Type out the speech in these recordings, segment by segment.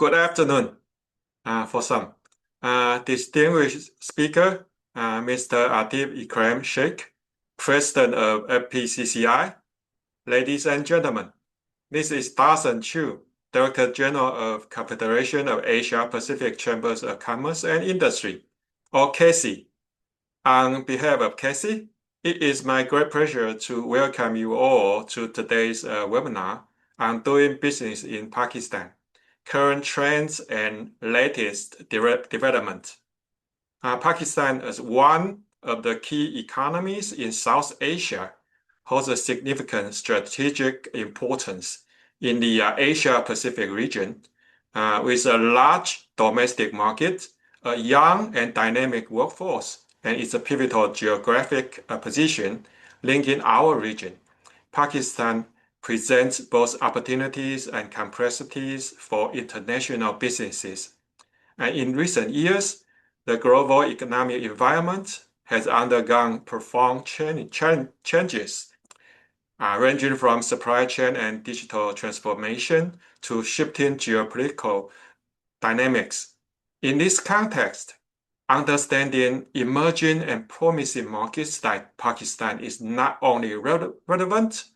Good afternoon for some. Distinguished speaker, Mr. Atif Ikram Sheikh, President of FPCCI. Ladies and gentlemen, this is Darson Chiu, Director General of Confederation of Asia Pacific Chambers of Commerce and Industry, or CACCI. On behalf of CACCI, it is my great pleasure to welcome you all to today's webinar on doing business in Pakistan, current trends and latest development. Pakistan, as one of the key economies in South Asia, holds a significant strategic importance in the Asia-Pacific region, with a large domestic market, a young and dynamic workforce, and its a pivotal geographic position linking our region. Pakistan presents both opportunities and complexities for international businesses. And in recent years, the global economic environment has undergone profound changes, ranging from supply chain and digital transformation to shifting geopolitical dynamics. In this context, understanding emerging and promising markets like Pakistan is not only relevant,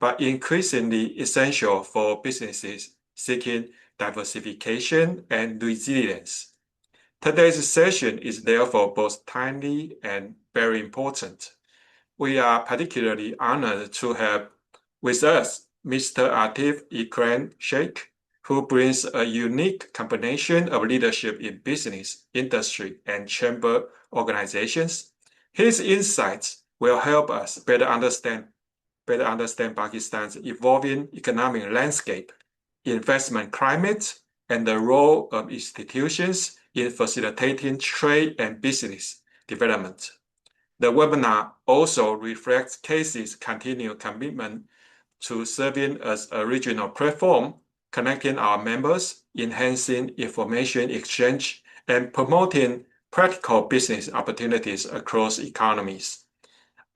but increasingly essential for businesses seeking diversification and resilience. Today's session is therefore both timely and very important. We are particularly honored to have with us Mr. Atif Ikram Sheikh, who brings a unique combination of leadership in business, industry, and chamber organizations. His insights will help us better understand Pakistan's evolving economic landscape, investment climate, and the role of institutions in facilitating trade and business development. The webinar also reflects CACCI's continued commitment to serving as a regional platform, connecting our members, enhancing information exchange, and promoting practical business opportunities across economies.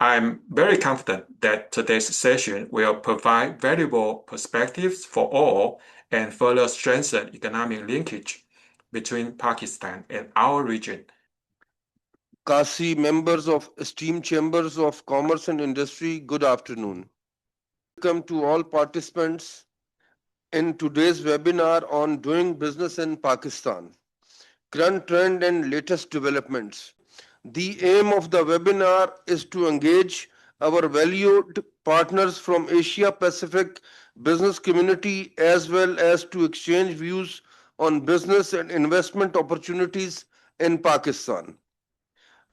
I'm very confident that today's session will provide valuable perspectives for all and further strengthen economic linkage between Pakistan and our region. CACCI members of esteemed chambers of commerce and industry, good afternoon. Welcome to all participants in today's webinar on doing business in Pakistan, current trend and latest developments. The aim of the webinar is to engage our valued partners from Asia Pacific business community as well as to exchange views on business and investment opportunities in Pakistan.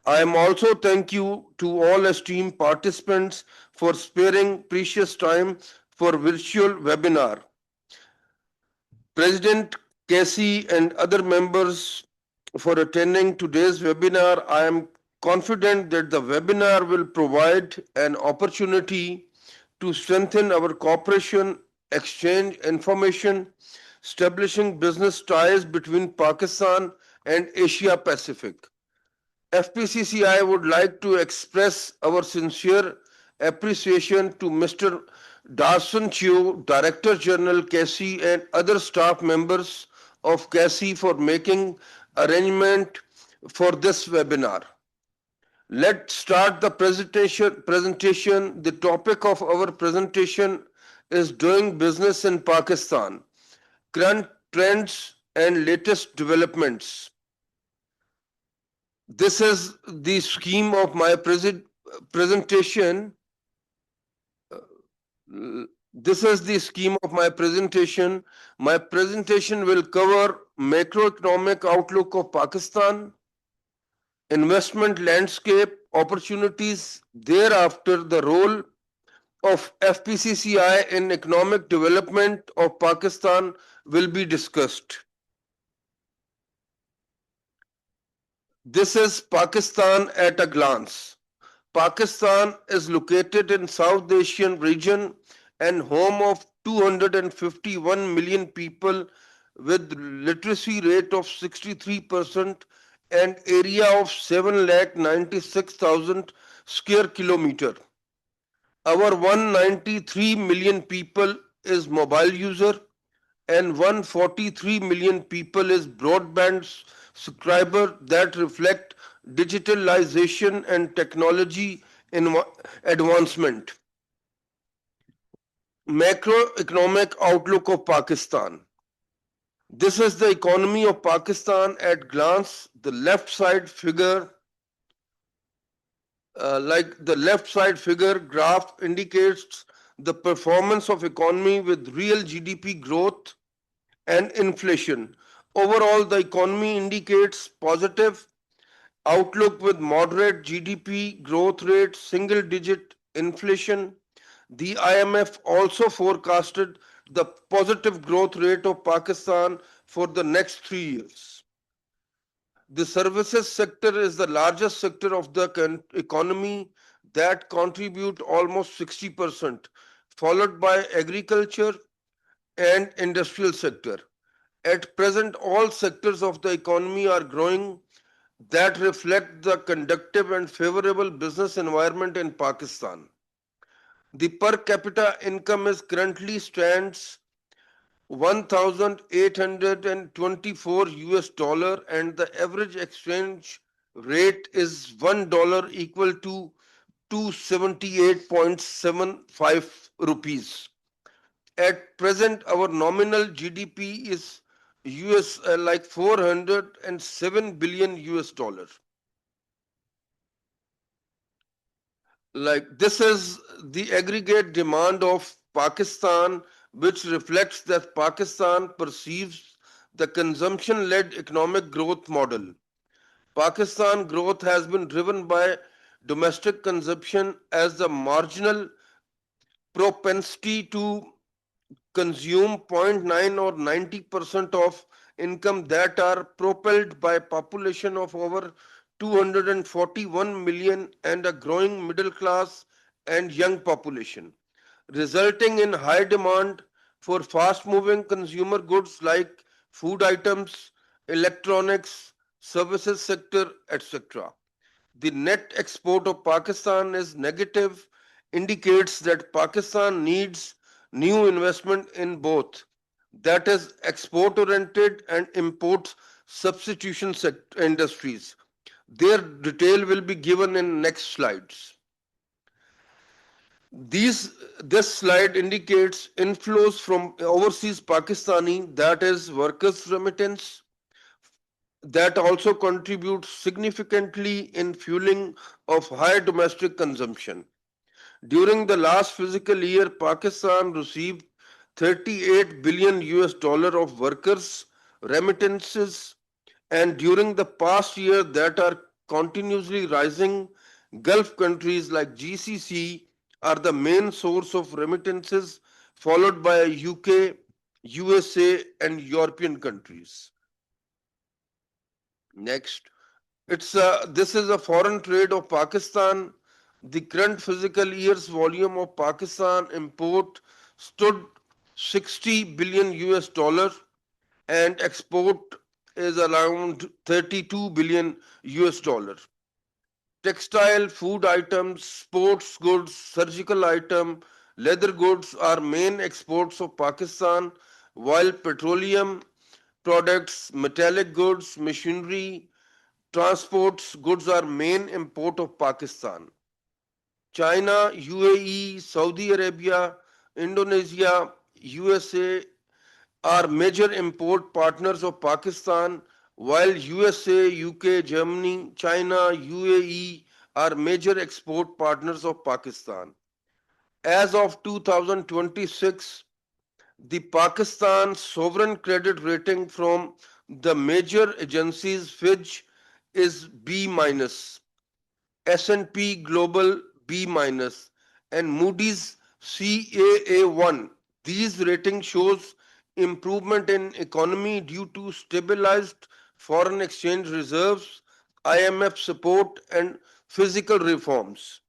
I am also thank you to all esteemed participants for sparing precious time for virtual webinar. President CACCI and other members for attending today's webinar. I am confident that the webinar will provide an opportunity to strengthen our cooperation, exchange information, establishing business ties between Pakistan and Asia Pacific. FPCCI would like to express our sincere appreciation to Mr. Darson Chiu, Director General CACCI, and other staff members of CACCI for making arrangement for this webinar. Let's start the presentation. The topic of our presentation is doing business in Pakistan, current trends and latest developments. This is the scheme of my presentation. This is the scheme of my presentation. My presentation will cover macroeconomic outlook of Pakistan, investment landscape, opportunities, thereafter the role of FPCCI in economic development of Pakistan will be discussed. This is Pakistan at a glance. Pakistan is located in South Asian region and home of 251 million people with literacy rate of 63% and area of 7,96,000 square kilometer. Our 193 million people is mobile user and 143 million people is broadband subscriber that reflect digitalization and technology advancement. Macroeconomic outlook of Pakistan. This is the economy of Pakistan at glance. The left side figure, the left side figure graph indicates the performance of economy with real GDP growth and inflation. Overall, the economy indicates positive outlook with moderate GDP growth rate, single digit inflation. The IMF also forecasted the positive growth rate of Pakistan for the next 3 years. The services sector is the largest sector of the economy that contribute almost 60%, followed by agriculture and industrial sector. At present, all sectors of the economy are growing that reflect the conducive and favorable business environment in Pakistan. The per capita income is currently stands 1,824 US dollar and the average exchange rate is $1 equal to 278.75 rupees. At present, our nominal GDP is US like 407 billion US dollar. Like this is the aggregate demand of Pakistan, which reflects that Pakistan perceives the consumption led economic growth model. Pakistan growth has been driven by domestic consumption as the marginal propensity to consume 0.9 or 90% of income that are propelled by population of over 241 million and a growing middle class and young population, resulting in high demand for fast moving consumer goods like food items, electronics, services sector, etc. The net export of Pakistan is negative, indicates that Pakistan needs new investment in both, that is, export oriented and import substitution industries. Their detail will be given in next slides. This slide indicates inflows from overseas Pakistani, that is, workers' remittance, that also contributes significantly in fueling of high domestic consumption. During the last fiscal year, Pakistan received 38 billion US dollar of workers remittances, and during the past year that are continuously rising. Gulf countries like GCC are the main source of remittances, followed by UK, USA, and European countries. Next, this is a foreign trade of Pakistan. The current fiscal year's volume of Pakistan import stood 60 billion US dollar and export is around 32 billion US dollar. Textile, food items, sports goods, surgical item, leather goods are main exports of Pakistan, while petroleum products, metallic goods, machinery, transports goods are main import of Pakistan. China, UAE, Saudi Arabia, Indonesia, USA are major import partners of Pakistan, while USA, UK, Germany, China, UAE are major export partners of Pakistan. As of 2026, the Pakistan sovereign credit rating from the major agencies Fitch is B minus, S&P Global B minus, and Moody's CAA1. These ratings shows improvement in economy due to stabilized foreign exchange reserves, IMF support, and physical reforms.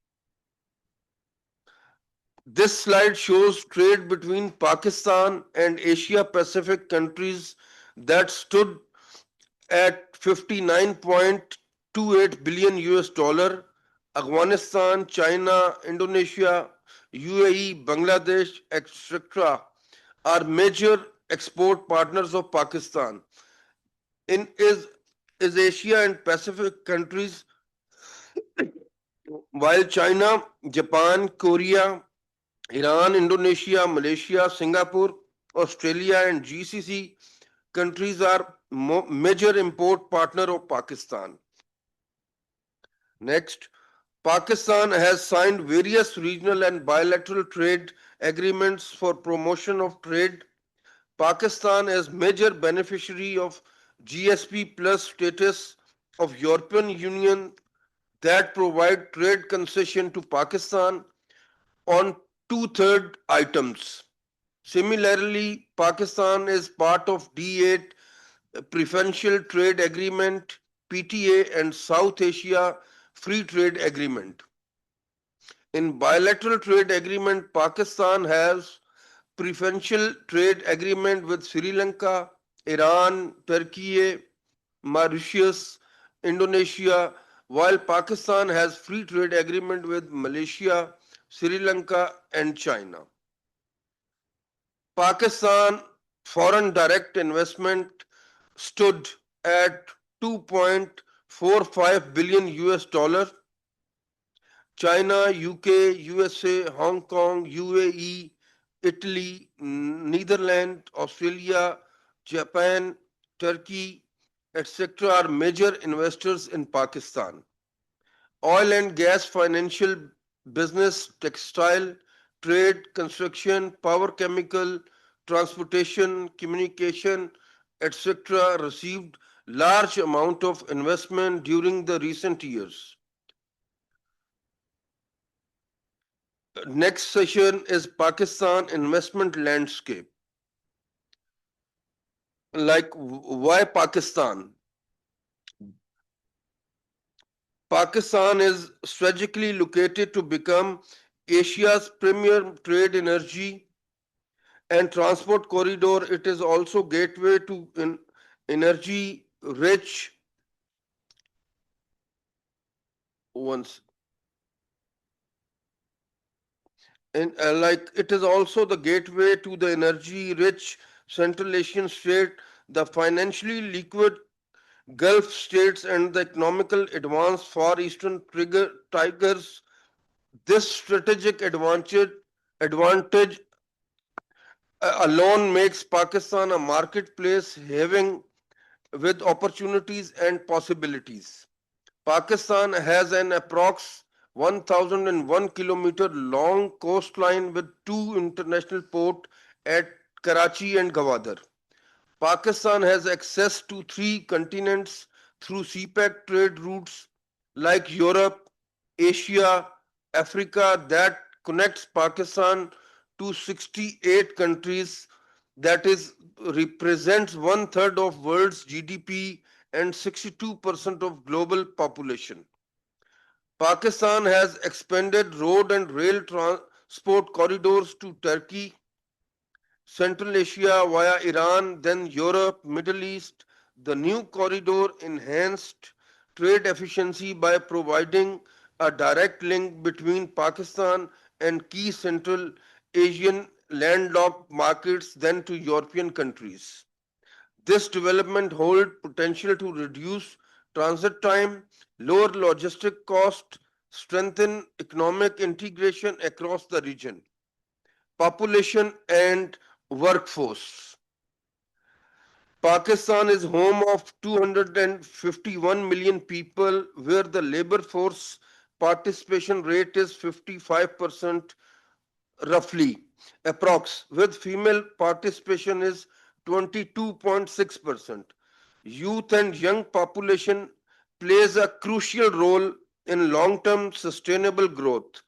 This slide shows trade between Pakistan and Asia Pacific countries that stood at 59.28 billion US dollar. Afghanistan, China, Indonesia, UAE, Bangladesh, etc. are major export partners of Pakistan in is Asia and Pacific countries, while China, Japan, Korea, Iran, Indonesia, Malaysia, Singapore, Australia, and GCC countries are major import partner of Pakistan. Next, Pakistan has signed various regional and bilateral trade agreements for promotion of trade. Pakistan is major beneficiary of GSP plus status of European Union that provide trade concession to Pakistan on two-third items. Similarly, Pakistan is part of D8 Preferential Trade Agreement, PTA, and South Asia Free Trade Agreement. In bilateral trade agreement, Pakistan has preferential trade agreement with Sri Lanka, Iran, Turkey, Mauritius, Indonesia, while Pakistan has free trade agreement with Malaysia, Sri Lanka, and China. Pakistan foreign direct investment stood at 2.45 billion US dollar. China, UK, USA, Hong Kong, UAE, Italy, Netherlands, Australia, Japan, Turkey, etc. are major investors in Pakistan. Oil and gas, financial, business, textile, trade, construction, power chemical, transportation, communication, etc. received large amount of investment during the recent years. Next session is Pakistan investment landscape. Like why Pakistan? Pakistan is strategically located to become Asia's premier trade, energy, and transport corridor. It is also gateway to energy rich ones. And like it is also the gateway to the energy rich Central Asian state, the financially liquid Gulf states, and the economical advanced Far Eastern tigers. This strategic advantage alone makes Pakistan a marketplace having with opportunities and possibilities. Pakistan has an approx 1001 kilometer long coastline with two international ports at Karachi and Gwadar. Pakistan has access to three continents through CPEC trade routes like Europe, Asia, Africa that connects Pakistan to 68 countries, that is represents one third of world's GDP and 62% of global population. Pakistan has expanded road and rail transport corridors to Turkey, Central Asia via Iran, then Europe, Middle East. The new corridor enhanced trade efficiency by providing a direct link between Pakistan and key Central Asian landlocked markets than to European countries. This development holds potential to reduce transit time, lower logistic cost, strengthen economic integration across the region. Population and workforce. Pakistan is home of 251 million people where the labor force participation rate is 55% roughly approx, with female participation is 22.6%. Youth and young population plays a crucial role in long-term sustainable growth.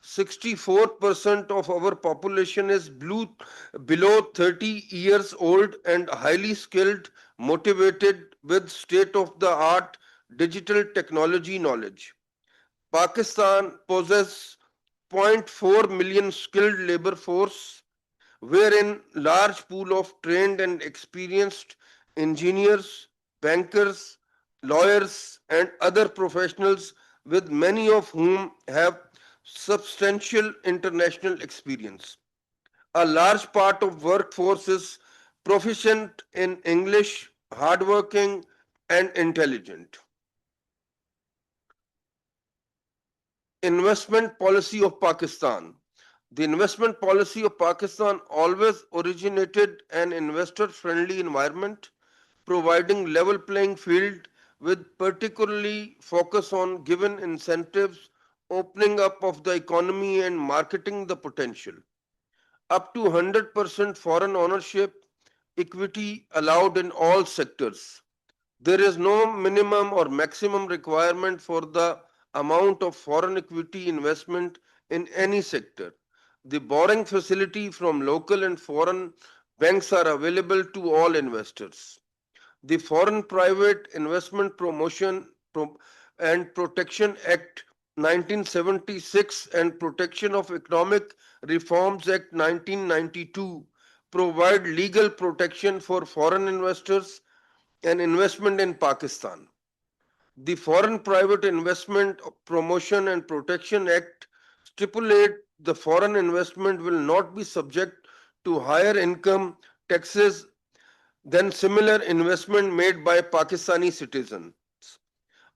64% of our population is below 30 years old and highly skilled, motivated with state-of-the-art digital technology knowledge. Pakistan possesses 0.4 million skilled labor force, wherein large pool of trained and experienced engineers, bankers, lawyers, and other professionals, with many of whom have substantial international experience. A large part of workforce is proficient in English, hardworking, and intelligent. Investment policy of Pakistan. The investment policy of Pakistan always originated an investor-friendly environment, providing level playing field with particularly focus on given incentives, opening up of the economy and marketing the potential. Up to 100% foreign ownership, equity allowed in all sectors. There is no minimum or maximum requirement for the amount of foreign equity investment in any sector. The borrowing facility from local and foreign banks are available to all investors. The Foreign Private Investment Promotion and Protection Act 1976 and Protection of Economic Reforms Act 1992 provide legal protection for foreign investors and investment in Pakistan. The Foreign Private Investment Promotion and Protection Act stipulate the foreign investment will not be subject to higher income taxes than similar investment made by Pakistani citizens.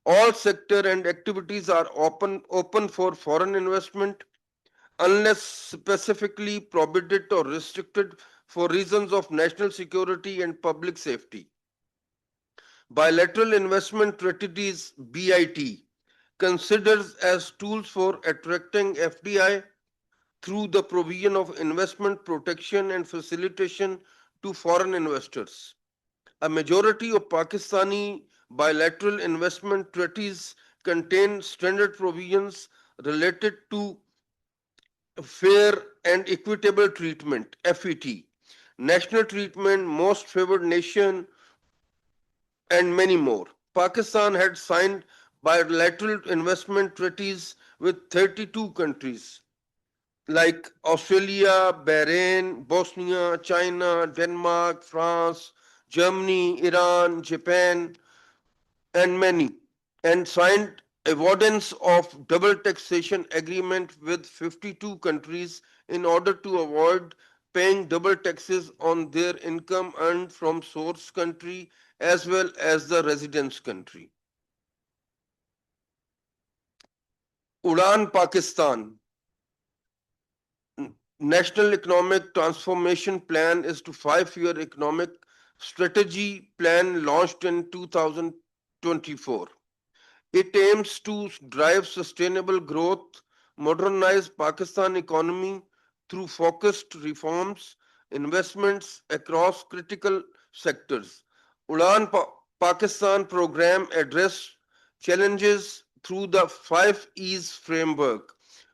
All sector and activities are open for foreign investment unless specifically prohibited or restricted for reasons of national security and public safety. Bilateral investment treaties BIT considers as tools for attracting FDI through the provision of investment protection and facilitation to foreign investors. A majority of Pakistani bilateral investment treaties contain standard provisions related to fair and equitable treatment FET, national treatment, most favored nation, and many more. Pakistan had signed bilateral investment treaties with 32 countries like Australia, Bahrain, Bosnia, China, Denmark, France, Germany, Iran, Japan, and many, and signed avoidance of double taxation agreement with 52 countries in order to avoid paying double taxes on their income earned from source country as well as the residence country. Udan Pakistan National Economic Transformation Plan is to 5-year economic strategy plan launched in 2024. It aims to drive sustainable growth, modernize Pakistan economy through focused reforms, investments across critical sectors. Udan Pakistan program address challenges through the 5 E's framework,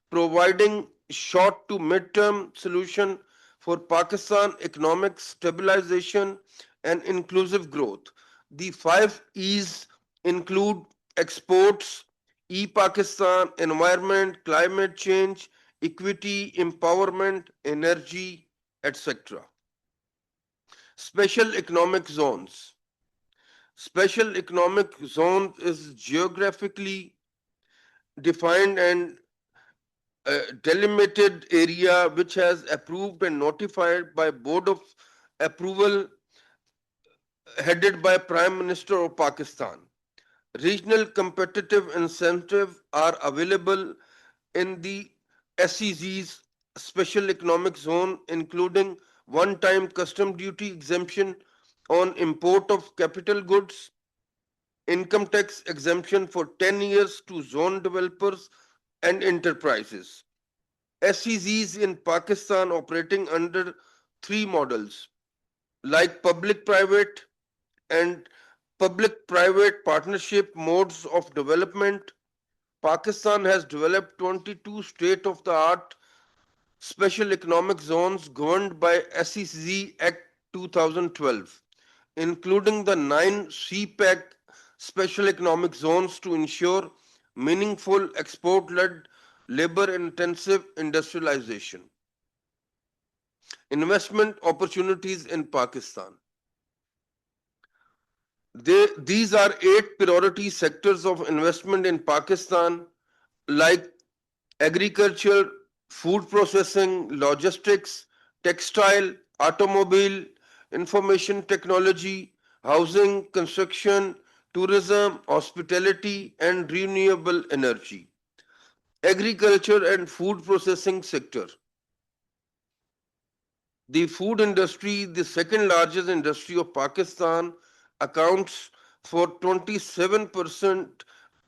providing short to mid-term solution for Pakistan economic stabilization and inclusive growth. The 5 E's include exports, e-Pakistan, environment, climate change, equity, empowerment, energy, etc. Special economic zones. Special economic zone is geographically defined and delimited area which has approved and notified by Board of Approval headed by Prime Minister of Pakistan. Regional competitive incentives are available in the SEZ's Special Economic Zone, including one-time custom duty exemption on import of capital goods, income tax exemption for 10 years to zone developers and enterprises. SEZs in Pakistan operating under 3 models like public-private and public-private partnership modes of development. Pakistan has developed 22 state-of-the-art special economic zones governed by SEZ Act 2012, including the 9 CPEC special economic zones to ensure meaningful export-led labor-intensive industrialization. Investment opportunities in Pakistan. These are 8 priority sectors of investment in Pakistan like agriculture, food processing, logistics, textile, automobile, information technology, housing, construction, tourism, hospitality, and renewable energy. Agriculture and food processing sector. The food industry, the second largest industry of Pakistan, accounts for 27%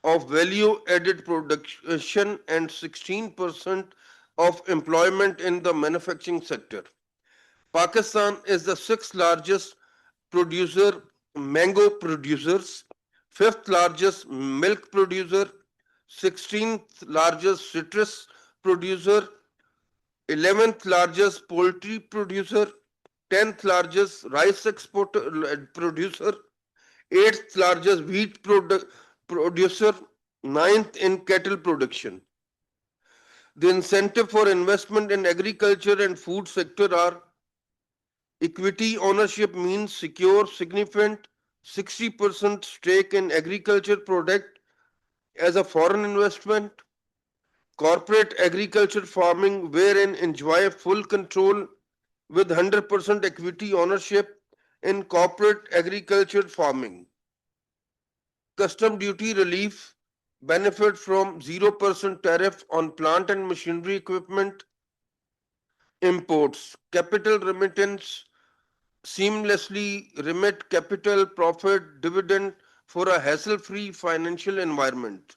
of value added production and 16% of employment in the manufacturing sector. Pakistan is the sixth largest producer, mango producers, fifth largest milk producer, 16th largest citrus producer, 11th largest poultry producer, 10th largest rice exporter producer, 8th largest wheat producer, 9th in cattle production. The incentive for investment in agriculture and food sector are equity ownership means secure significant 60% stake in agriculture product as a foreign investment. Corporate agriculture farming wherein enjoy full control with 100% equity ownership in corporate agriculture farming. Custom duty relief benefit from 0% tariff on plant and machinery equipment. Imports, capital remittance seamlessly remit capital, profit, dividend for a hassle-free financial environment.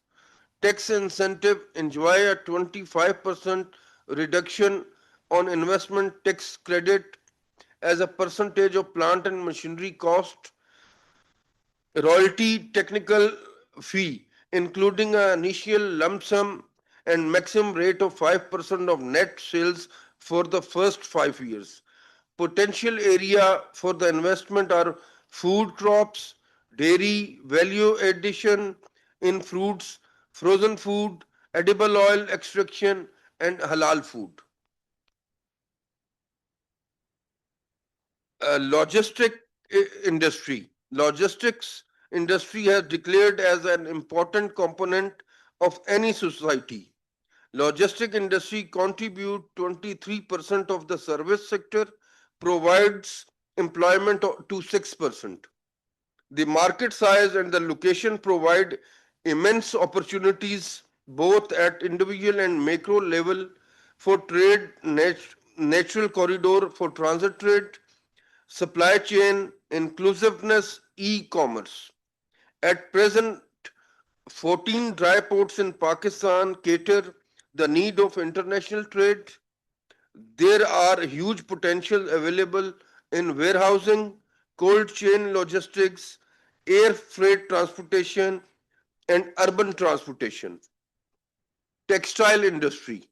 Tax incentive enjoy a 25% reduction on investment tax credit as a percentage of plant and machinery cost. Royalty technical fee, including an initial lump sum and maximum rate of 5% of net sales for the first 5 years. Potential area for the investment are food crops, dairy, value addition in fruits, frozen food, edible oil extraction, and halal food. Logistic industry. Logistics industry has declared as an important component of any society. Logistic industry contribute 23% of the service sector, provides employment to 6%. The market size and the location provide immense opportunities both at individual and macro level for trade, natural corridor for transit trade, supply chain, inclusiveness, e-commerce. At present, 14 dry ports in Pakistan cater the need of international trade. There are huge potential available in warehousing, cold chain logistics, air freight transportation, and urban transportation. Textile industry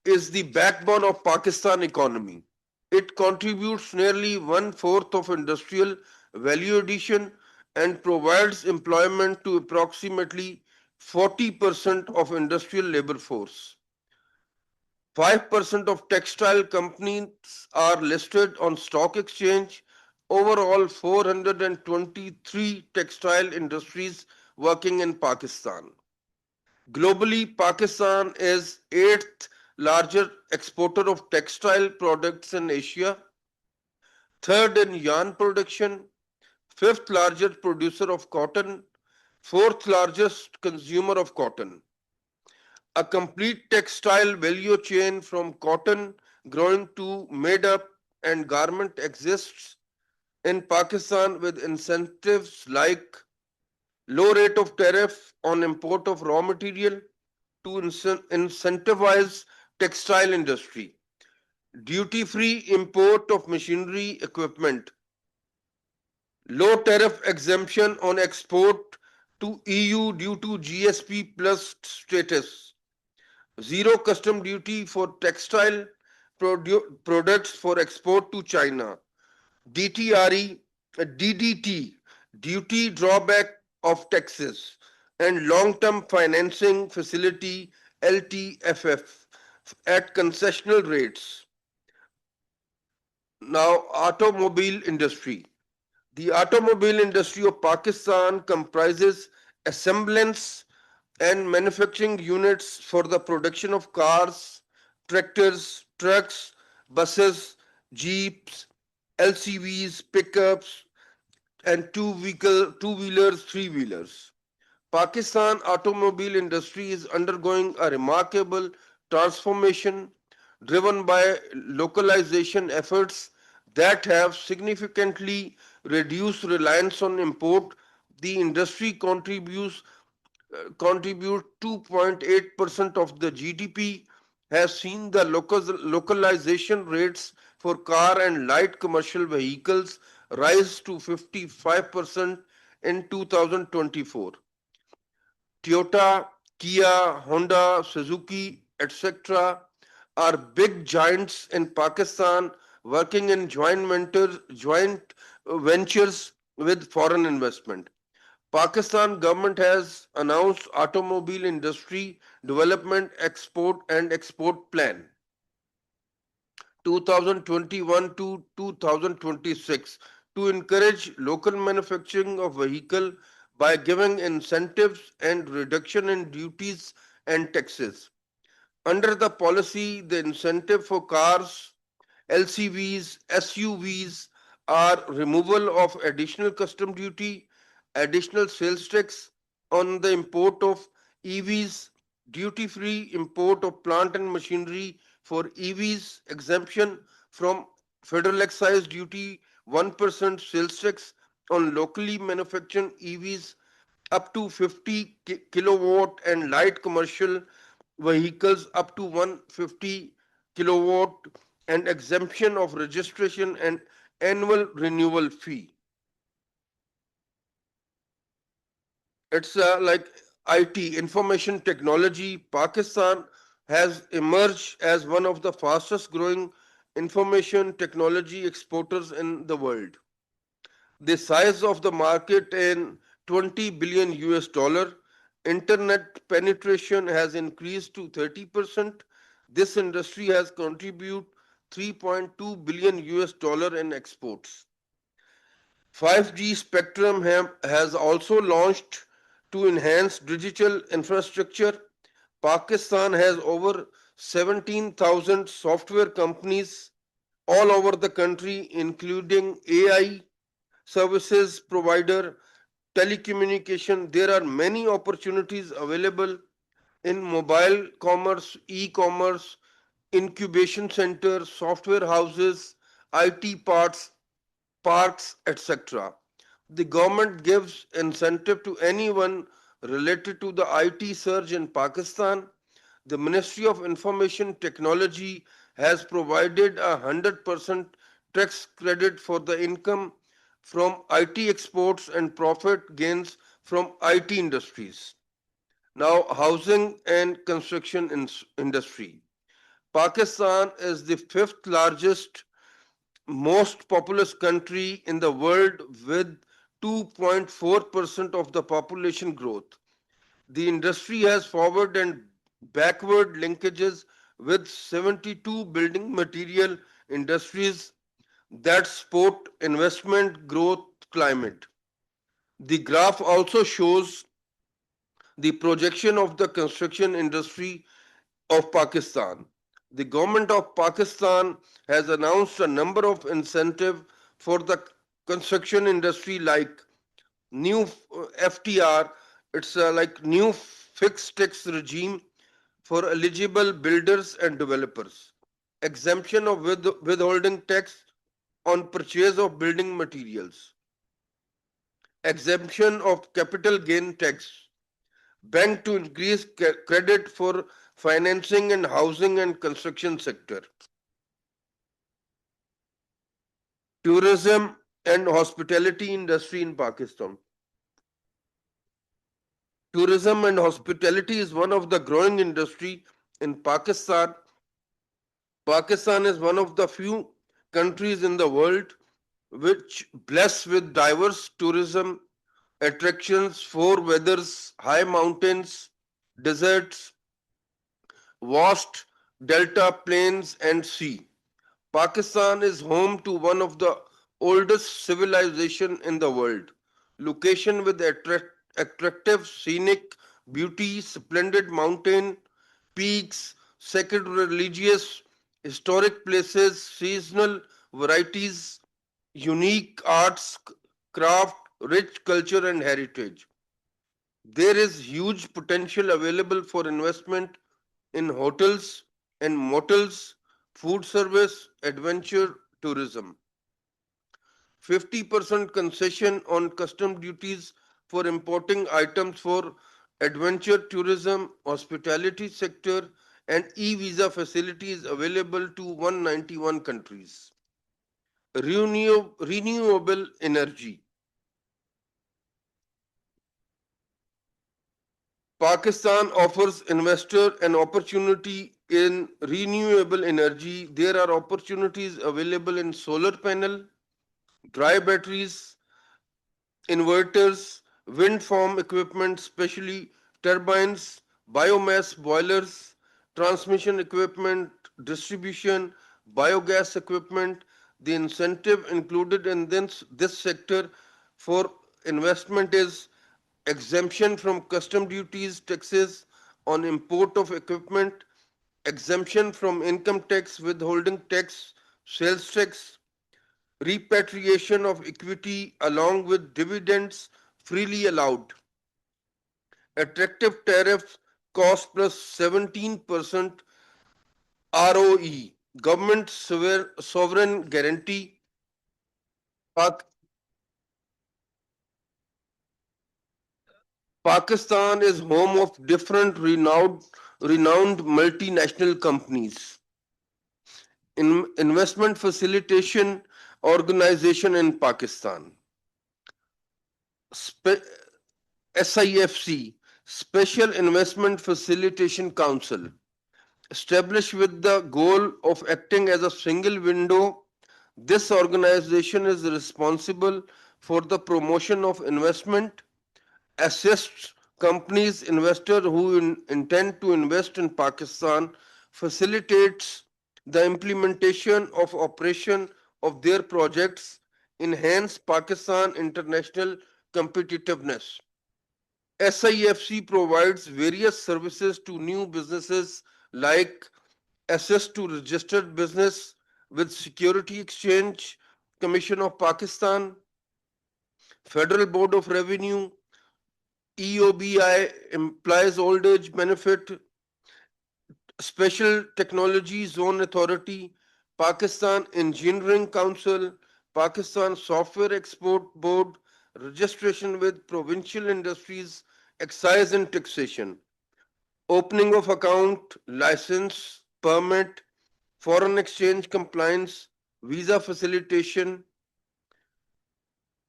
is the backbone of Pakistan economy. It contributes nearly one-fourth of industrial value addition and provides employment to approximately 40% of industrial labor force. 5% of textile companies are listed on stock exchange. Overall, 423 textile industries working in Pakistan. Globally, Pakistan is 8th largest exporter of textile products in Asia, third in yarn production, fifth largest producer of cotton, fourth largest consumer of cotton. A complete textile value chain from cotton growing to made up and garment exists in Pakistan with incentives like low rate of tariff on import of raw material to incentivize textile industry, duty-free import of machinery equipment, low tariff exemption on export to EU due to GSP plus status, zero custom duty for textile products for export to China, DTRE, DDT, duty drawback of taxes, and long-term financing facility LTFF at concessional rates. Now, automobile industry. The automobile industry of Pakistan comprises assemblance and manufacturing units for the production of cars, tractors, trucks, buses, jeeps, LCVs, pickups, and two-wheelers, three-wheelers. Pakistan automobile industry is undergoing a remarkable transformation driven by localization efforts that have significantly reduced reliance on import. The industry contribute 2.8% of the GDP, has seen the localization rates for car and light commercial vehicles rise to 55% in 2024. Toyota, Kia, Honda, Suzuki, etc. are big giants in Pakistan working in joint ventures with foreign investment. Pakistan government has announced automobile industry development export plan 2021 to 2026 to encourage local manufacturing of vehicle by giving incentives and reduction in duties and taxes. Under the policy, the incentive for cars, LCVs, SUVs are removal of additional custom duty, additional sales tax on the import of EVs, duty-free import of plant and machinery for EVs, exemption from federal excise duty, 1% sales tax on locally manufactured EVs up to 50 kilowatt and light commercial vehicles up to 150 kilowatt and exemption of registration and annual renewal fee. It's like IT, information technology. Pakistan has emerged as one of the fastest growing information technology exporters in the world. The size of the market in 20 billion US dollar. Internet penetration has increased to 30%. This industry has contributed 3.2 billion US dollar in exports. 5G spectrum has also launched to enhance digital infrastructure. Pakistan has over 17,000 software companies all over the country, including AI services provider, telecommunication. There are many opportunities available in mobile commerce, e-commerce, incubation centers, software houses, IT parks, etc. The government gives incentive to anyone related to the IT surge in Pakistan. The Ministry of Information Technology has provided 100% tax credit for the income from IT exports and profit gains from IT industries. Now, housing and construction industry. Pakistan is the fifth largest, most populous country in the world with 2.4% of the population growth. The industry has forward and backward linkages with 72 building material industries that support investment growth climate. The graph also shows the projection of the construction industry of Pakistan. The government of Pakistan has announced a number of incentives for the construction industry like new FTR, it's like new fixed tax regime for eligible builders and developers, exemption of withholding tax on purchase of building materials, exemption of capital gain tax, bank to increase credit for financing and housing and construction sector, tourism and hospitality industry in Pakistan. Tourism and hospitality is one of the growing industry in Pakistan. Pakistan is one of the few countries in the world which blessed with diverse tourism attractions, four weathers, high mountains, deserts, vast delta plains and sea. Pakistan is home to one of the oldest civilization in the world. Location with attractive scenic beauty, splendid mountain peaks, sacred religious, historic places, seasonal varieties, unique arts, craft, rich culture and heritage. There is huge potential available for investment in hotels and motels, food service, adventure tourism. 50% concession on custom duties for importing items for adventure tourism, hospitality sector, and e-visa facilities available to 191 countries. Renewable energy. Pakistan offers investor an opportunity in renewable energy. There are opportunities available in solar panel, dry batteries, inverters, wind farm equipment, especially turbines, biomass boilers, transmission equipment, distribution, biogas equipment. The incentive included in this sector for investment is exemption from custom duties, taxes on import of equipment, exemption from income tax, withholding tax, sales tax, repatriation of equity along with dividends freely allowed, attractive tariffs, cost plus 17% ROE, government sovereign guarantee. Pak- Pakistan is home of different renowned multinational companies. Investment facilitation organization in Pakistan. SIFC, Special Investment Facilitation Council, established with the goal of acting as a single window. This organization is responsible for the promotion of investment, assists companies, investors who intend to invest in Pakistan, facilitates the implementation of operation of their projects, enhance Pakistan international competitiveness. SIFC provides various services to new businesses like access to registered business with Security Exchange Commission of Pakistan, Federal Board of Revenue, EOBI, Employees Old Age Benefit, Special Technology Zone Authority, Pakistan Engineering Council, Pakistan Software Export Board, registration with provincial industries, excise and taxation, opening of account, license, permit, foreign exchange compliance, visa facilitation.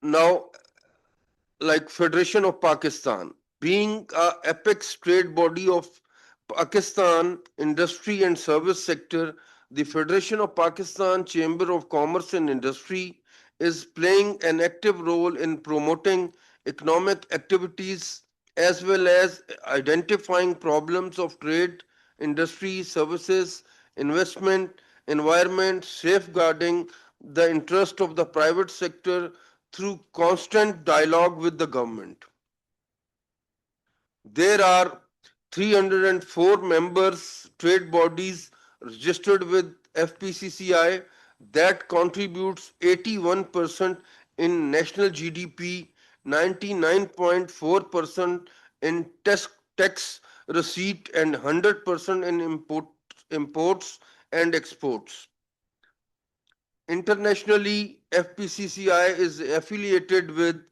Now, like Federation of Pakistan, being a apex trade body of Pakistan industry and service sector, the Federation of Pakistan Chamber of Commerce and Industry is playing an active role in promoting economic activities as well as identifying problems of trade, industry, services, investment, environment, safeguarding the interest of the private sector through constant dialogue with the government. There are 304 members trade bodies registered with FPCCI that contributes 81% in national GDP, 99.4% in tax receipt and 100% in imports and exports. Internationally, FPCCI is affiliated with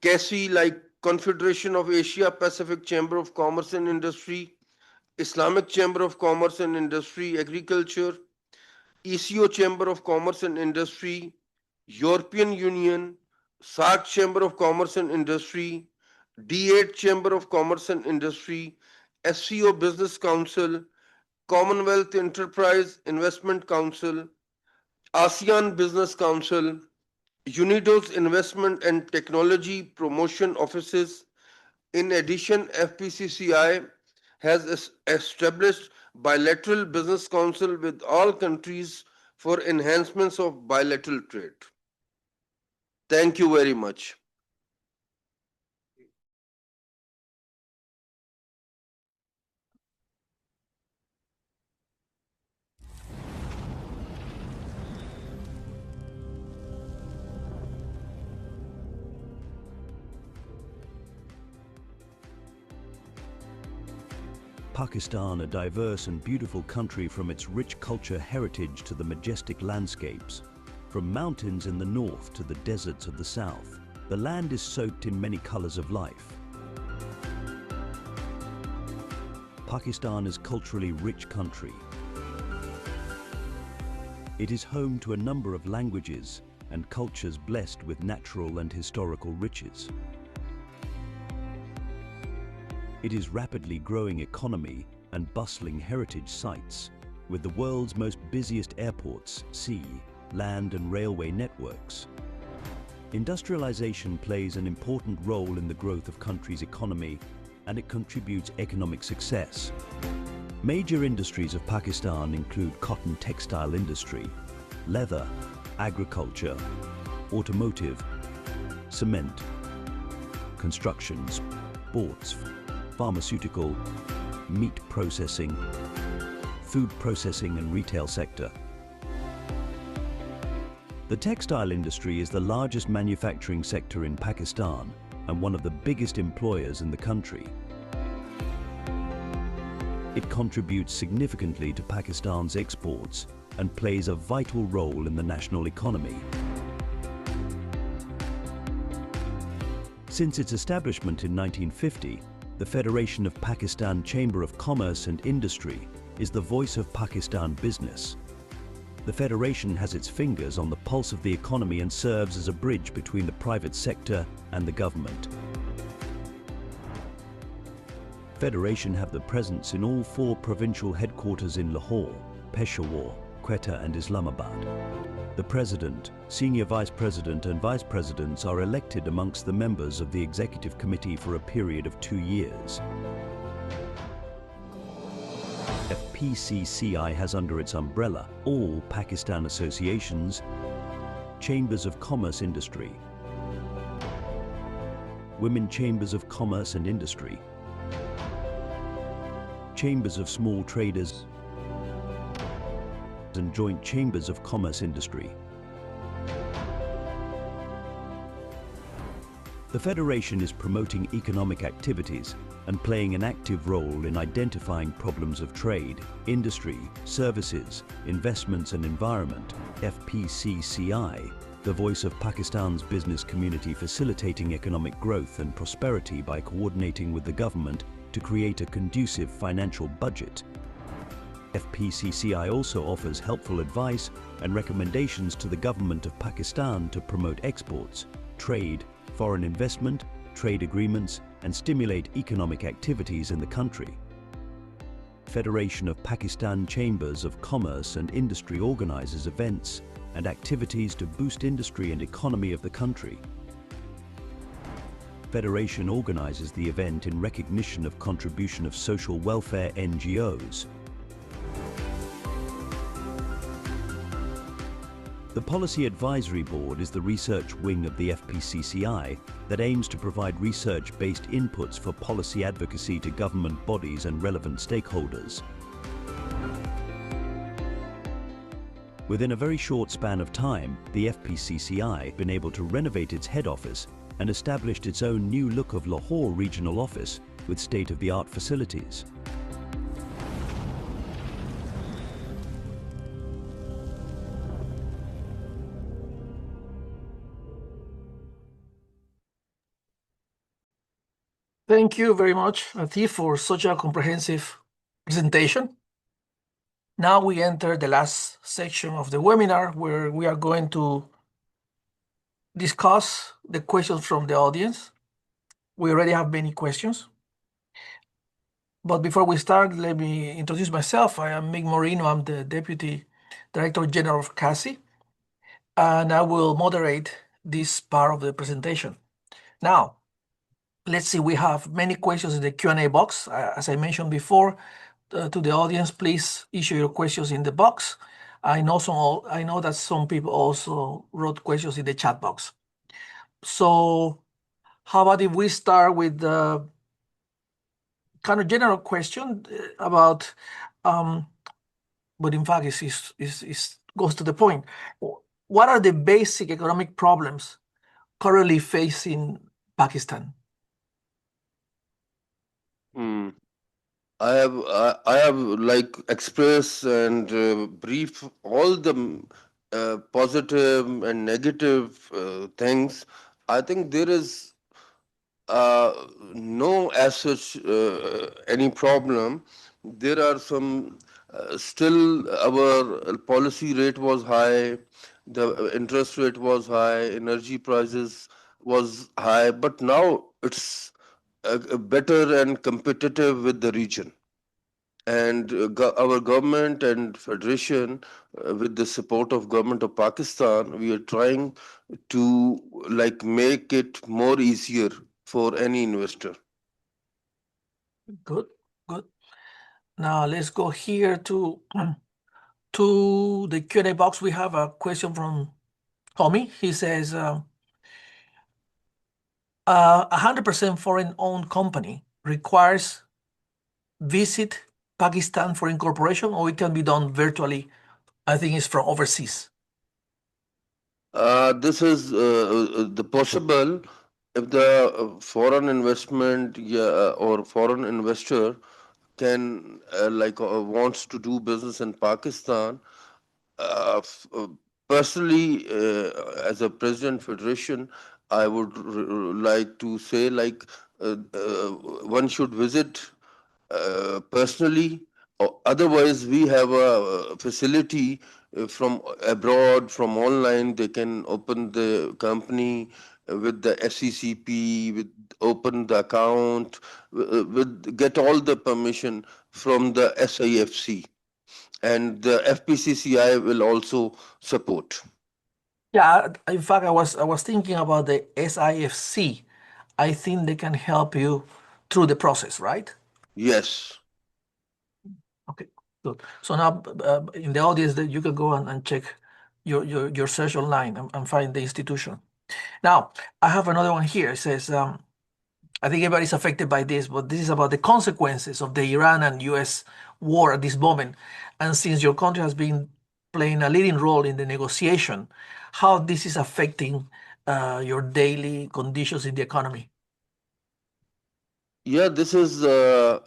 CACCI like Confederation of Asia Pacific Chamber of Commerce and Industry, Islamic Chamber of Commerce and Industry, Agriculture, ECO Chamber of Commerce and Industry, European Union, SAC Chamber of Commerce and Industry, D8 Chamber of Commerce and Industry, SCO Business Council, Commonwealth Enterprise Investment Council, ASEAN Business Council, UNIDO's Investment and Technology Promotion Offices. In addition, FPCCI has established bilateral business council with all countries for enhancements of bilateral trade. Thank you very much. Pakistan a diverse and beautiful country from its rich culture heritage to the majestic landscapes. From mountains in the north to the deserts of the south, the land is soaked in many colors of life. Pakistan is a culturally rich country. It is home to a number of languages and cultures blessed with natural and historical riches. It is rapidly growing economy and bustling heritage sites, with the world's most busiest airports, sea, land and railway networks. Industrialization plays an important role in the growth of country's economy, and it contributes economic success. Major industries of Pakistan include cotton textile industry, leather, agriculture, automotive, cement, construction, sports, pharmaceutical, meat processing, food processing and retail sector. The textile industry is the largest manufacturing sector in Pakistan and one of the biggest employers in the country. It contributes significantly to Pakistan's exports and plays a vital role in the national economy. Since its establishment in 1950, the Federation of Pakistan Chamber of Commerce and Industry is the voice of Pakistan business. The Federation has its fingers on the pulse of the economy and serves as a bridge between the private sector and the government. Federation have the presence in all 4 provincial headquarters in Lahore, Peshawar, Quetta and Islamabad. The President, Senior Vice President and Vice Presidents are elected amongst the members of the Executive Committee for a period of 2 years. FPCCI has under its umbrella all Pakistan associations, Chambers of Commerce Industry, Women Chambers of Commerce and Industry, Chambers of Small Traders, and Joint Chambers of Commerce Industry. The Federation is promoting economic activities and playing an active role in identifying problems of trade, industry, services, investments and environment. FPCCI, the voice of Pakistan's business community, facilitating economic growth and prosperity by coordinating with the government to create a conducive financial budget. FPCCI also offers helpful advice and recommendations to the government of Pakistan to promote exports, trade, foreign investment, trade agreements, and stimulate economic activities in the country. Federation of Pakistan Chambers of Commerce and Industry organizes events and activities to boost industry and economy of the country. Federation organizes the event in recognition of contribution of social welfare NGOs. The Policy Advisory Board is the research wing of the FPCCI that aims to provide research-based inputs for policy advocacy to government bodies and relevant stakeholders. Within a very short span of time, the FPCCI has been able to renovate its head office and established its own new look of Lahore regional office with state-of-the-art facilities. Thank you very much, Atif, for such a comprehensive presentation. Now we enter the last section of the webinar, where we are going to discuss the questions from the audience. We already have many questions. But before we start, let me introduce myself. I am Mig Moreno. I'm the Deputy Director General of CACCI, and I will moderate this part of the presentation. Now, let's see, we have many questions in the Q&A box. As I mentioned before, to the audience, please issue your questions in the box. I know that some people also wrote questions in the chat box. So how about if we start with the kind of general question about, but in fact it goes to the point. What are the basic economic problems currently facing Pakistan? I have like express and brief all the positive and negative things. I think there is uh, no as such any problem. There are some still our policy rate was high, the interest rate was high, energy prices was high, but now it's better and competitive with the region. And our government and federation, with the support of government of Pakistan, we are trying to like make it more easier for any investor. Good, good. Now let's go here to the Q&A box. We have a question from Tommy. He says, 100% foreign-owned company requires visit Pakistan for incorporation, or it can be done virtually. I think it's from overseas. This is the possible if the foreign investment, or foreign investor can wants to do business in Pakistan. Personally, as a president federation, I would like to say one should visit personally. Or otherwise, we have a facility from abroad, from online. They can open the company with the FCCP, with open the account, with get all the permission from the SIFC, and the FPCCI will also support. Yeah, in fact, I was thinking about the SIFC. I think they can help you through the process, right? Yes. Okay, good. So now in the audience, that you can go and check your search online and find the institution. Now, I have another one here. It says, I think everybody's affected by this, but this is about the consequences of the Iran and US war at this moment. And since your country has been playing a leading role in the negotiation, how this is affecting your daily conditions in the economy. Yeah, this is the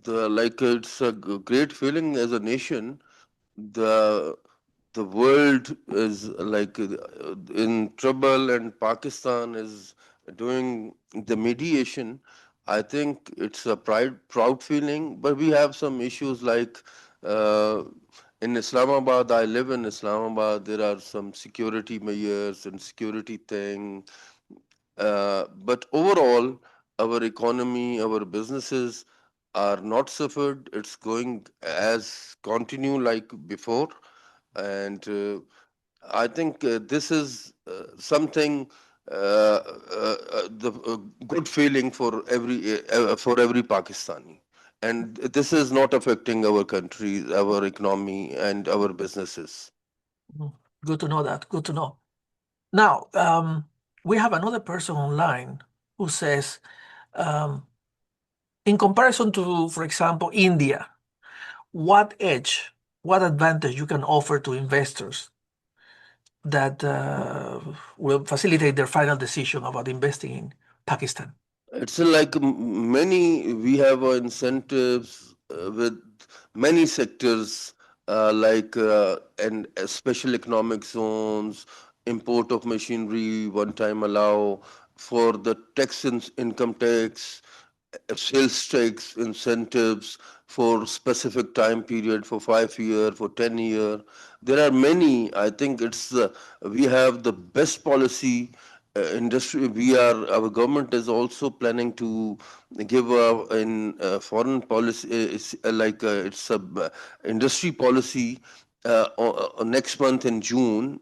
like it's a great feeling as a nation. The the world is in trouble, and Pakistan is doing the mediation. I think it's a proud feeling, but we have some issues like uh, in Islamabad. I live in Islamabad. There are some security measures and security thing. But overall, our economy, our businesses are not suffered. It's going as continue like before, and I think this is something the good feeling for every Pakistani, and this is not affecting our country, our economy, and our businesses. Good to know that. Good to know. Now, we have another person online who says, in comparison to, for example, India, what edge, what advantage you can offer to investors that will facilitate their final decision about investing in Pakistan? It's like many, we have incentives with many sectors, and special economic zones, import of machinery, one time allow for the income tax, sales tax incentives for specific time period, for 5 year, for 10 year. There are many. I think we have the best policy industry. Our government is also planning to give in foreign policy, it's a industry policy next month in June.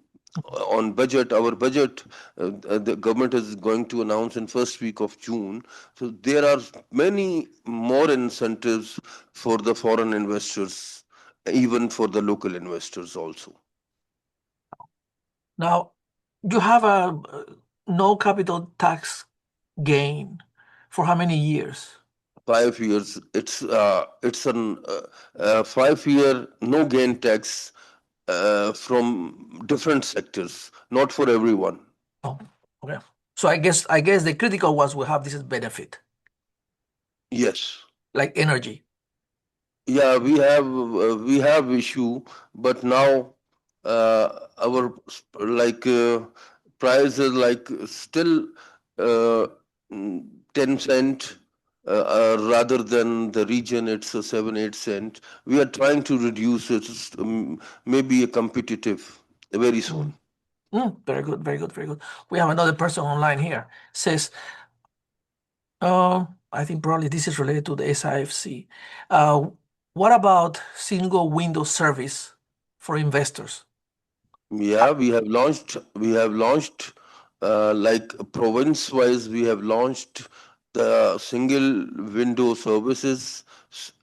On budget, our budget, the government is going to announce in first week of June. So there are many more incentives for the foreign investors, even for the local investors also. Now, you have a no capital tax gain for how many years? 5 years. It's an 5 year no gain tax from different sectors, not for everyone. Oh, okay. So I guess the critical ones will have this benefit, Yes. like energy. Yeah, we have issue, but now our price is like still uh, 10 cent rather than the region it's a 7 8 cent. We are trying to reduce it, maybe a competitive very soon. Very good, very good, very good. We have another person online here. Says, I think probably this is related to the SIFC. What about single window service for investors? Yeah, we have launched like province wise, we have launched the single window services,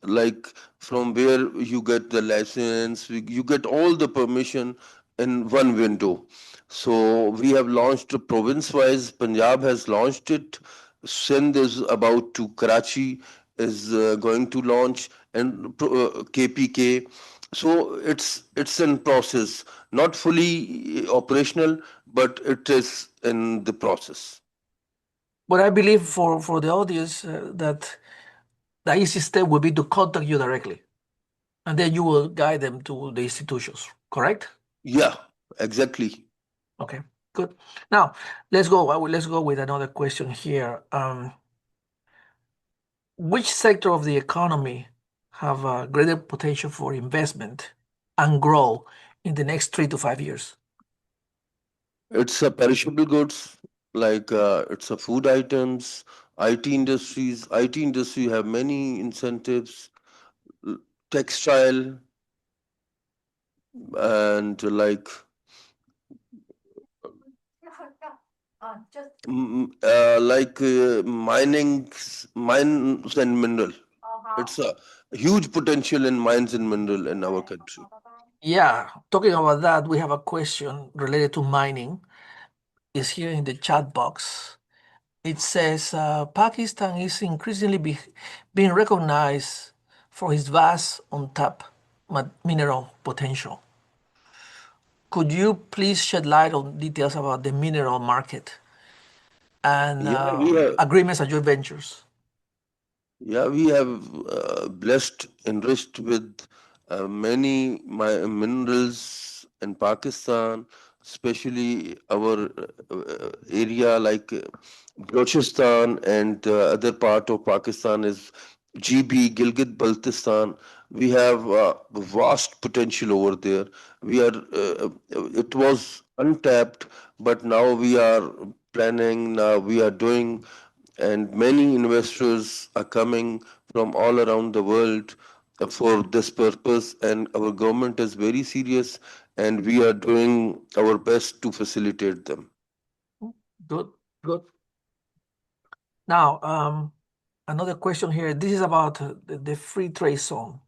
like from where you get the license, you get all the permission in one window. So we have launched province wise. Punjab has launched it. Sindh is about to, Karachi is going to launch, and KPK. So it's in process, not fully operational, but it is in the process. But I believe for the audience that the easy step would be to contact you directly, and then you will guide them to the institutions, correct? Yeah, exactly. Okay, good. Now let's go. Let's go with another question here. Which sector of the economy have a greater potential for investment and grow in the next 3 to 5 years? It's a perishable goods, like it's a food items, IT industries. IT industry have many incentives, l- textile, and like mines and mineral. It's a huge potential in mines and mineral in our country. Yeah, talking about that, we have a question related to mining. Is here in the chat box. It says Pakistan is increasingly being recognized for its vast untapped mineral potential. Could you please shed light on details about the mineral market and Yeah, we have. agreements and joint ventures? Yeah, we have blessed, enriched with many minerals in Pakistan, especially our area like Balochistan and other part of Pakistan is GB, Gilgit Baltistan. We have vast potential over there. We are. It was untapped, but now we are planning. Now we are doing, and many investors are coming from all around the world for this purpose, and our government is very serious, and we are doing our best to facilitate them. Good, good. Now, another question here. This is about the free trade zone.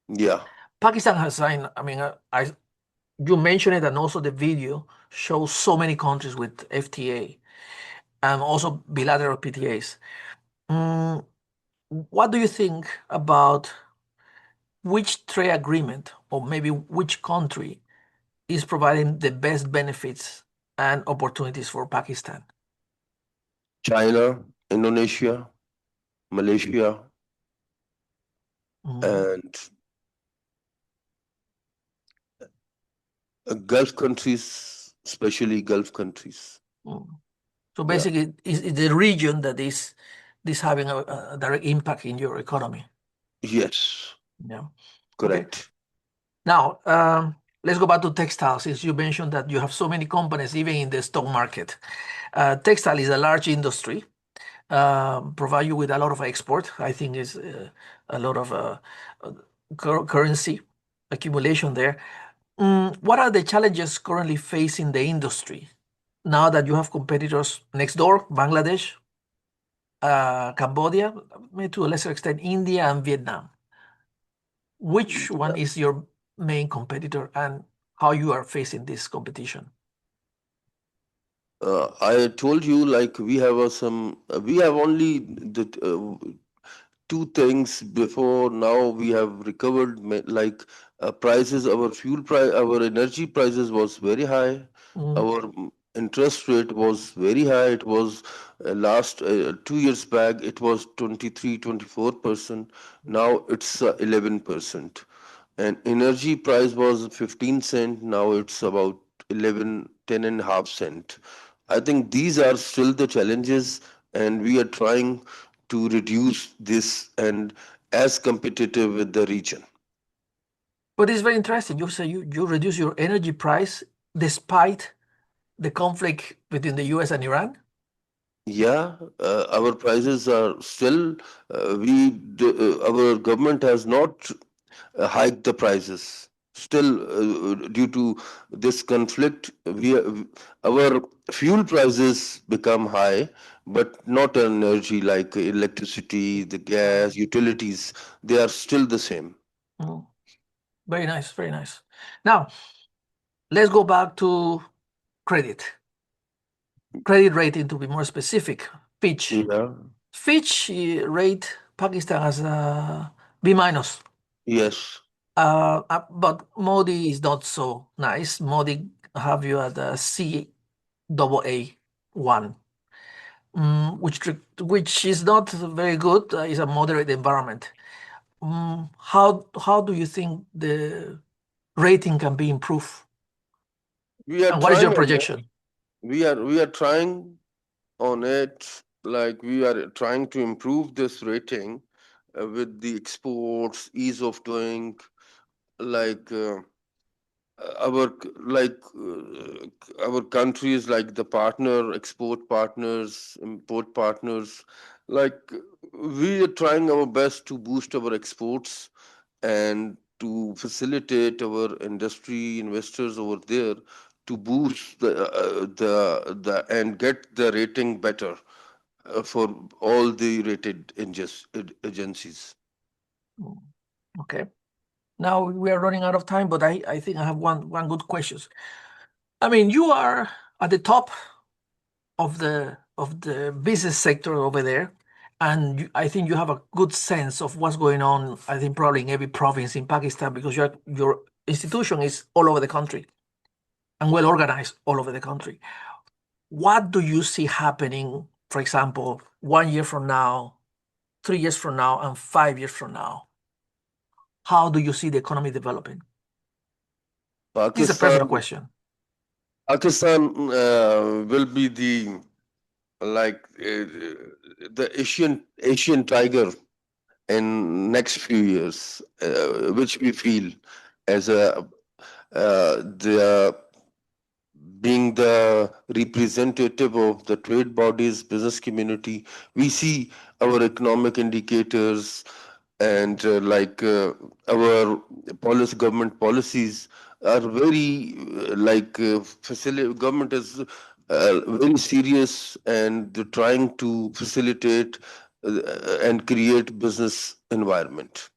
Yeah. Pakistan has signed, I mean, you mentioned it, and also the video shows so many countries with FTA and also bilateral PTAs. What do you think about which trade agreement or maybe which country is providing the best benefits and opportunities for Pakistan? China, Indonesia, Malaysia, Mm, and Gulf countries, especially Gulf countries. mm. So Yeah. basically, it's the region that is having a direct impact in your economy. Yes. Yeah. Okay. Correct. Now, let's go back to textiles, since you mentioned that you have so many companies, even in the stock market. Textile is a large industry, provide you with a lot of export. I think is a lot of currency accumulation there. What are the challenges currently facing the industry now that you have competitors next door, Bangladesh, Cambodia, maybe to a lesser extent, India and Vietnam? Which one is your main competitor and how you are facing this competition? I told you, like we have we have only the two things before. Now we have recovered, like prices, our fuel price, our energy prices was very high. Mm, Our interest rate was very high. It was last 2 years back, it was 23-24%. Now it's 11%. And energy price was 15 cent. Now it's about 11, 10.5 cent. I think these are still the challenges, and we are trying to reduce this and as competitive with the region. But it's very interesting. You say you reduce your energy price despite the conflict between the US and Iran? Yeah, our prices are still, our government has not hiked the prices. Still, due to this conflict, our fuel prices become high, but not energy like electricity, the gas, utilities, they are still the same. Mm. Very nice, very nice. Now, let's go back to credit rating, to be more specific. Fitch. Yeah, Fitch rate Pakistan as a B minus. yes. But Modi is not so nice. Modi have you at a CAA1, which is not very good. It's a moderate environment. How do you think the rating can be improved? We are And what is your trying on it. projection? We are trying on it, like we are trying to improve this rating with the exports, ease of doing, like our our countries, like the partner, export partners, import partners, like we are trying our best to boost our exports and to facilitate our industry investors over there to boost the and get the rating better for all the rated agencies. Okay. Now we are running out of time, but I think I have one good question. I mean, you are at the top of the business sector over there, and I think you have a good sense of what's going on. I think probably in every province in Pakistan, because your institution is all over the country and well organized all over the country. What do you see happening, for example, 1 year from now, 3 years from now, and 5 years from now? How do you see the economy developing? This is a personal question. Pakistan will be the the Asian tiger in next few years, which we feel as the being the representative of the trade bodies, business community. We see our economic indicators and our government policies are very government is very serious and trying to facilitate and create business environment.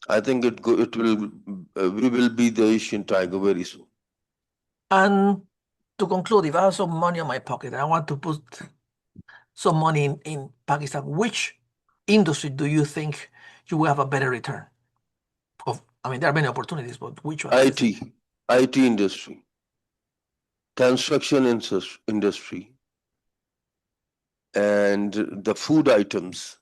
I think it will we will be the Asian tiger very soon. And to conclude, if I have some money in my pocket, I want to put some money in Pakistan, which industry do you think you will have a better return? I mean, there are many opportunities, but which one? IT industry, construction industry, and the food items.